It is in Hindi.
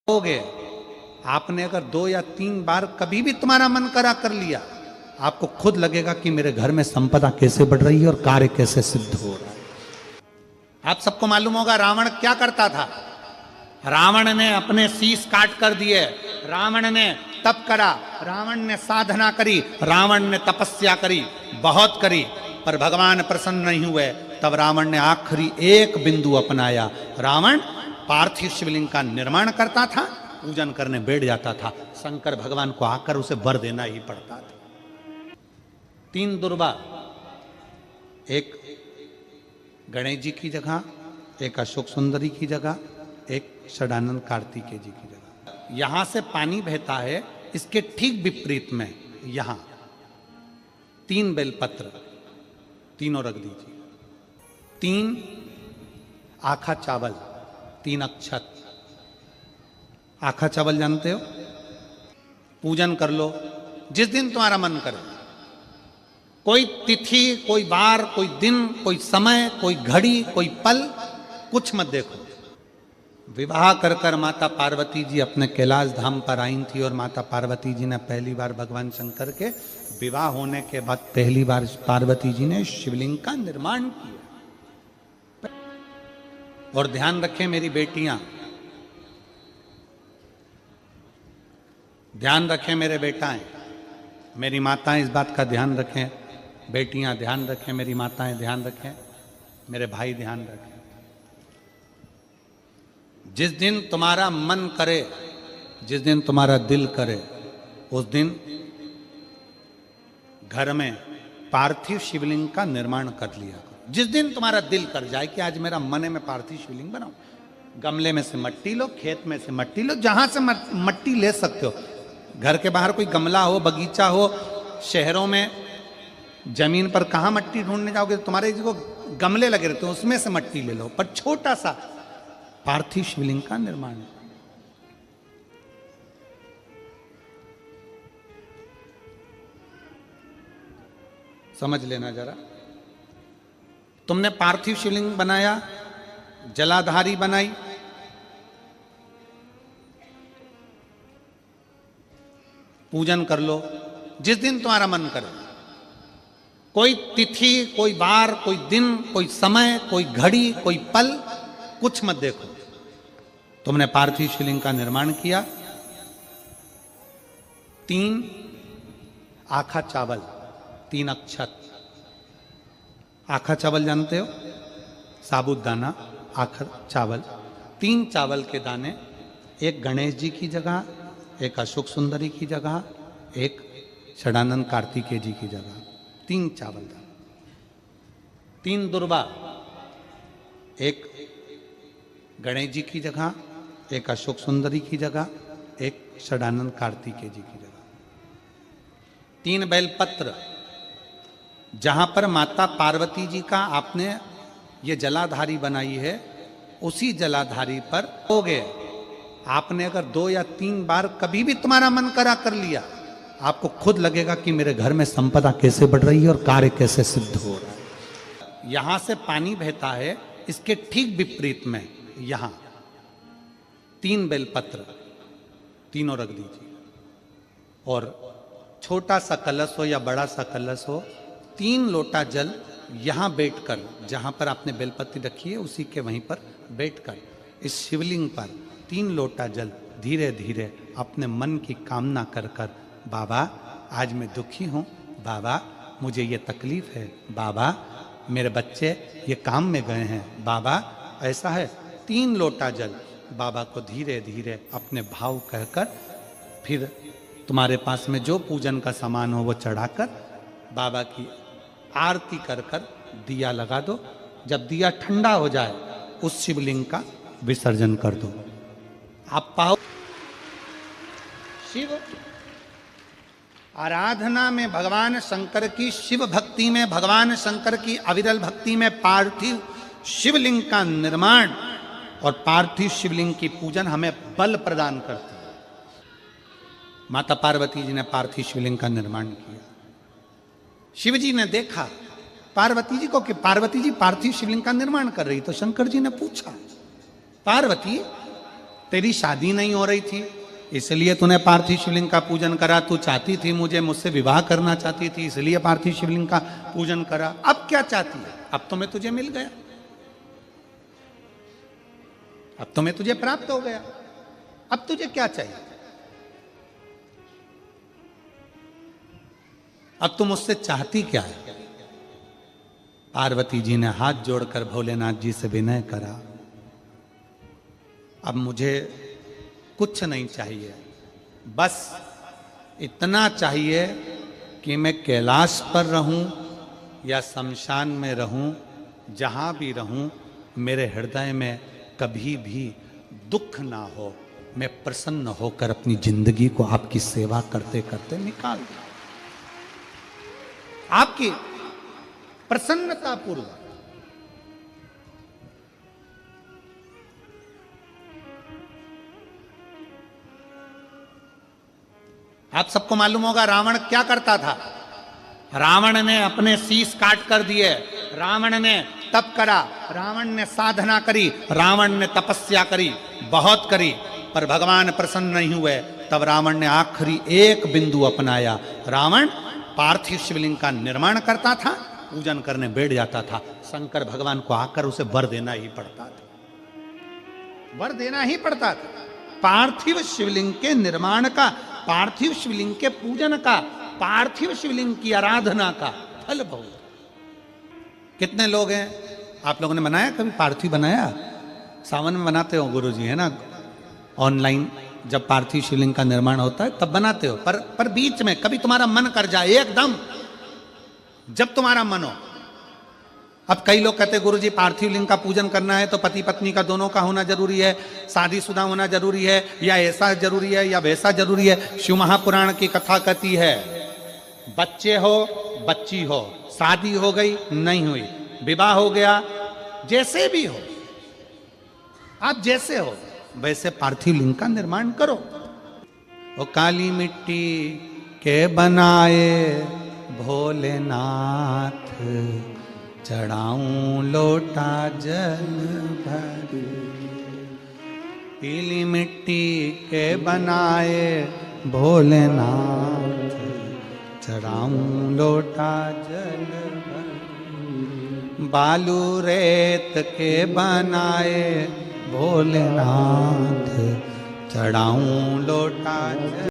होगे। आपने अगर 2 या 3 बार कभी भी तुम्हारा मन करा कर लिया, आपको खुद लगेगा कि मेरे घर में संपदा कैसे बढ़ रही है और कार्य कैसे सिद्ध हो रहा है। आप सबको मालूम होगा रावण क्या करता था। रावण ने अपने शीश काट कर दिए, रावण ने तप करा, रावण ने साधना करी, रावण ने तपस्या करी, बहुत करी, पर भगवान प्रसन्न नहीं हुए। तब रावण ने आखिरी एक बिंदु अपनाया। रावण पार्थिव शिवलिंग का निर्माण करता था, पूजन करने बैठ जाता था। शंकर भगवान को आकर उसे वर देना ही पड़ता था। 3 दुर्गा, एक गणेश जी की जगह, एक अशोक सुंदरी की जगह, एक षडानंद कार्तिकेय जी की जगह। यहां से पानी बहता है, इसके ठीक विपरीत में यहां 3 बेलपत्र, तीनों रख दीजिए। 3 आखा चावल, 3 अक्षत। आखा चावल जानते हो? पूजन कर लो जिस दिन तुम्हारा मन करे। कोई तिथि, कोई वार, कोई दिन, कोई समय, कोई घड़ी, कोई पल, कुछ मत देखो। विवाह कर कर माता पार्वती जी अपने कैलाश धाम पर आई थी और माता पार्वती जी ने पहली बार भगवान शंकर के विवाह होने के बाद पहली बार पार्वती जी ने शिवलिंग का निर्माण किया। और ध्यान रखें मेरी बेटियां, ध्यान रखें मेरे बेटाएं, मेरी माताएं इस बात का ध्यान रखें, बेटियां ध्यान रखें, मेरी माताएं ध्यान रखें, मेरे भाई ध्यान रखें। जिस दिन तुम्हारा मन करे, जिस दिन तुम्हारा दिल करे, उस दिन घर में पार्थिव शिवलिंग का निर्माण कर लिया करो। जिस दिन तुम्हारा दिल कर जाए कि आज मेरा मन है मैं पार्थिव शिवलिंग बनाऊं, गमले में से मट्टी लो, खेत में से मट्टी लो, जहां से मट्टी ले सकते हो। घर के बाहर कोई गमला हो, बगीचा हो, शहरों में जमीन पर कहां मट्टी ढूंढने जाओगे? तुम्हारे जो गमले लगे रहते हो उसमें से मट्टी ले लो, पर छोटा सा पार्थिव शिवलिंग का निर्माण। समझ लेना जरा, तुमने पार्थिव शिवलिंग बनाया, जलाधारी बनाई, पूजन कर लो जिस दिन तुम्हारा मन करे। कोई तिथि, कोई वार, कोई दिन, कोई समय, कोई घड़ी, कोई पल, कुछ मत देखो। तुमने पार्थिव शिवलिंग का निर्माण किया। 3 आखा चावल, 3 अक्षत। आखा चावल जानते हो? साबूदाना, आखा चावल। 3 चावल के दाने, एक गणेश जी की जगह, एक अशोक सुंदरी की जगह, एक षडानंद कार्तिकेय जी की जगह। 3 चावल दाने। 3 दुर्गा, एक गणेश जी की जगह, एक अशोक सुंदरी की जगह, एक षडानंद कार्तिकेय जी की जगह। 3 बेलपत्र, जहां पर माता पार्वती जी का आपने ये जलाधारी बनाई है, उसी जलाधारी पर होगे। आपने अगर 2 या 3 बार कभी भी तुम्हारा मन करा कर लिया, आपको खुद लगेगा कि मेरे घर में संपदा कैसे बढ़ रही है और कार्य कैसे सिद्ध हो रहा है। यहां से पानी बहता है, इसके ठीक विपरीत में यहां 3 बेलपत्र, तीनों रख दीजिए। और छोटा सा कलश हो या बड़ा सा कलश हो, 3 लोटा जल यहां बैठकर, जहां पर आपने बेलपत्ती रखी है उसी के वहीं पर बैठकर इस शिवलिंग पर 3 लोटा जल धीरे धीरे अपने मन की कामना कर कर, बाबा आज मैं दुखी हूं, बाबा मुझे ये तकलीफ है, बाबा मेरे बच्चे ये काम में गए हैं, बाबा ऐसा है। 3 लोटा जल बाबा को धीरे धीरे अपने भाव कहकर, फिर तुम्हारे पास में जो पूजन का सामान हो वो चढ़ाकर बाबा की आरती कर कर दिया लगा दो। जब दिया ठंडा हो जाए उस शिवलिंग का विसर्जन कर दो। आप पाओ शिव आराधना में भगवान शंकर की, शिव भक्ति में भगवान शंकर की अविरल भक्ति में पार्थिव शिवलिंग का निर्माण और पार्थिव शिवलिंग की पूजन हमें बल प्रदान करती है। माता पार्वती जी ने पार्थिव शिवलिंग का निर्माण किया। शिव जी ने देखा पार्वती जी को कि पार्वती जी पार्थिव शिवलिंग का निर्माण कर रही, तो शंकर जी ने पूछा, पार्वती तेरी शादी नहीं हो रही थी इसलिए तूने पार्थिव शिवलिंग का पूजन करा, तू चाहती थी मुझसे विवाह करना चाहती थी इसलिए पार्थिव शिवलिंग का पूजन करा। अब क्या चाहती है? अब तो मैं तुझे मिल गया, अब तो मैं तुझे प्राप्त हो गया, अब तुझे क्या चाहिए? अब तुम मुझसे चाहती क्या है? पार्वती जी ने हाथ जोड़कर भोलेनाथ जी से विनय करा, अब मुझे कुछ नहीं चाहिए, बस इतना चाहिए कि मैं कैलाश पर रहूं या शमशान में रहूं, जहां भी रहूं मेरे हृदय में कभी भी दुख ना हो, मैं प्रसन्न होकर अपनी जिंदगी को आपकी सेवा करते करते निकाल दूं, आपकी प्रसन्नता पूर्वक। आप सबको मालूम होगा रावण क्या करता था। रावण ने अपने शीश काट कर दिए, रावण ने तप करा, रावण ने साधना करी, रावण ने तपस्या करी, बहुत करी, पर भगवान प्रसन्न नहीं हुए। तब रावण ने आखिरी एक बिंदु अपनाया। रावण पार्थिव शिवलिंग का निर्माण करता था, पूजन करने बैठ जाता था, शंकर भगवान को आकर उसे वर देना ही पड़ता था, वर देना ही पड़ता था। पार्थिव शिवलिंग के निर्माण का, पार्थिव शिवलिंग के पूजन का, पार्थिव शिवलिंग की आराधना का फल बहुत। कितने लोग हैं, आप लोगों ने बनाया कभी पार्थिव? बनाया? सावन में बनाते हो गुरुजी, है ना, ऑनलाइन जब पार्थिव शिवलिंग का निर्माण होता है तब बनाते हो, पर बीच में कभी तुम्हारा मन कर जाए एकदम, जब तुम्हारा मन हो। अब कई लोग कहते हैं गुरुजी पार्थिव लिंग का पूजन करना है तो पति पत्नी का दोनों का होना जरूरी है, शादीशुदा होना जरूरी है, या ऐसा जरूरी है या वैसा जरूरी है। शिव महापुराण की कथा कहती है बच्चे हो बच्ची हो, शादी हो गई नहीं हुई, विवाह हो गया, जैसे भी हो, आप जैसे हो वैसे पार्थिव लिंग का निर्माण करो। वो काली मिट्टी के बनाए भोलेनाथ, चढ़ाऊं लोटा जल भर। पीली मिट्टी के बनाए भोलेनाथ, चढ़ाऊं लोटा जल भर। बालू रेत के बनाए भोलेनाथ, चढ़ाऊं लोटा जल